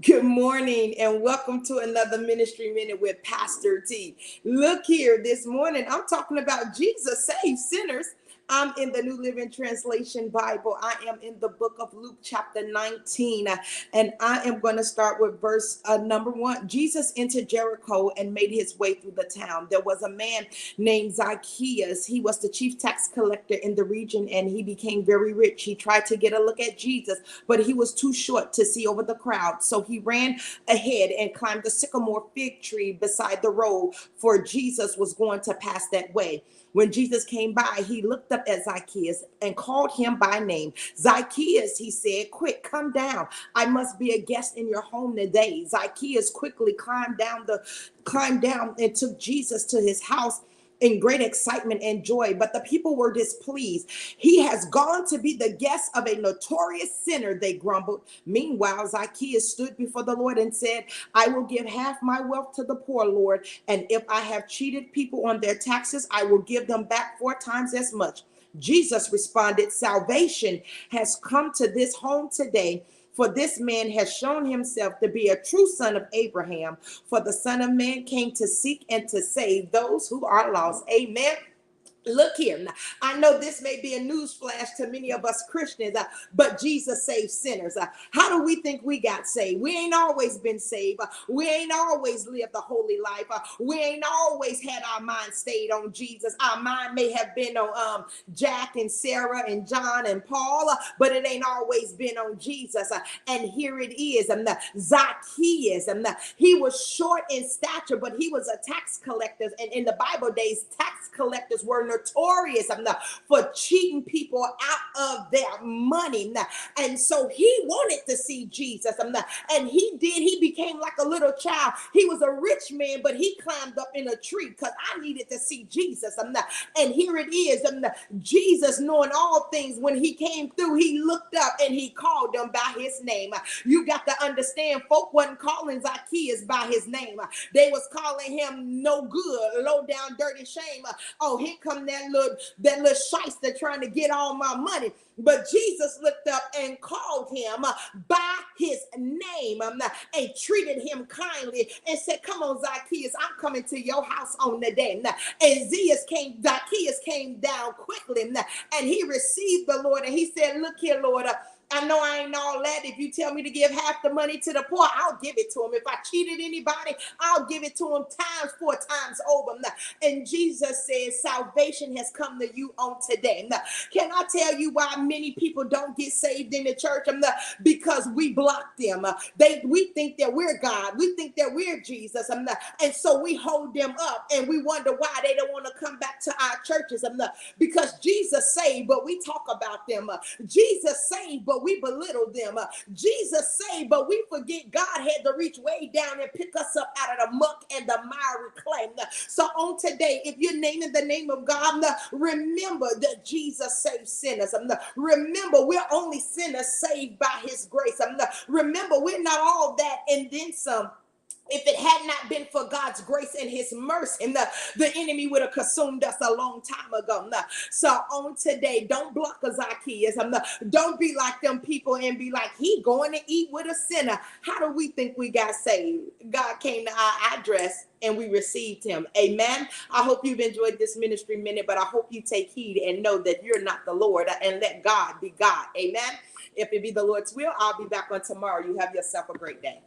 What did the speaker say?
Good morning and welcome to another Ministry Minute with Pastor T. Look here, this morning I'm talking about Jesus saves sinners. I'm in the New Living Translation Bible. I am in the book of Luke, chapter 19, and I am going to start with verse number 1. Jesus entered Jericho and made his way through the town. There was a man named Zacchaeus. He was the chief tax collector in the region, and he became very rich. He tried to get a look at Jesus, but he was too short to see over the crowd. So he ran ahead and climbed the sycamore fig tree beside the road, for Jesus was going to pass that way. When Jesus came by, he looked up at Zacchaeus and called him by name. Zacchaeus, he said, quick, come down. I must be a guest in your home today. Zacchaeus quickly climbed down and took Jesus to his house in great excitement and joy, but the people were displeased. He has gone to be the guest of a notorious sinner, they grumbled. Meanwhile, Zacchaeus stood before the Lord and said, I will give half my wealth to the poor, Lord, and if I have cheated people on their taxes, I will give them back 4 times as much. Jesus responded, salvation has come to this home today, for this man has shown himself to be a true son of Abraham. For the Son of Man came to seek and to save those who are lost. Amen. Look here. Now, I know this may be a news flash to many of us Christians, but Jesus saves sinners. How do we think we got saved? We ain't always been saved. We ain't always lived a holy life. We ain't always had our mind stayed on Jesus. Our mind may have been on Jack and Sarah and John and Paul, but it ain't always been on Jesus. And here it is. Zacchaeus. He was short in stature, but he was a tax collector. And in the Bible days, tax collectors were notorious for cheating people out of their money. And so he wanted to see Jesus. And he did. He became like a little child. He was a rich man, but he climbed up in a tree because I needed to see Jesus. And here it is. Jesus, knowing all things, when he came through, he looked up and he called them by his name. You got to understand, folk wasn't calling Zacchaeus by his name. They was calling him no good, low down, dirty shame. Oh, here come that little shyster trying to get all my money. But Jesus looked up and called him by his name and treated him kindly and said, come on, Zacchaeus, I'm coming to your house on the day. And Zacchaeus came down quickly and he received the Lord. And he said, look here, Lord, I know I ain't all that. If you tell me to give half the money to the poor, I'll give it to him. If I cheated anybody, I'll give it to him times 4 times over. And Jesus says, salvation has come to you on today. Can I tell you why many people don't get saved in the church? Because we block them. We think that we're God. We think that we're Jesus. And so we hold them up and we wonder why they don't want to come back to our churches. Because Jesus saved, but we talk about them. Jesus saved, but we belittle them. Jesus saved, but we forget God had to reach way down and pick us up out of the muck and the miry clay. So on today, if you're naming the name of God, remember that Jesus saves sinners. Remember, we're only sinners saved by his grace. Remember, we're not all that and then some. If it had not been for God's grace and his mercy, the enemy would have consumed us a long time ago. So on today, don't block a Zacchaeus. Don't be like them people and be like, he going to eat with a sinner. How do we think we got saved? God came to our address and we received him. Amen. I hope you've enjoyed this ministry minute, but I hope you take heed and know that you're not the Lord and let God be God. Amen. If it be the Lord's will, I'll be back on tomorrow. You have yourself a great day.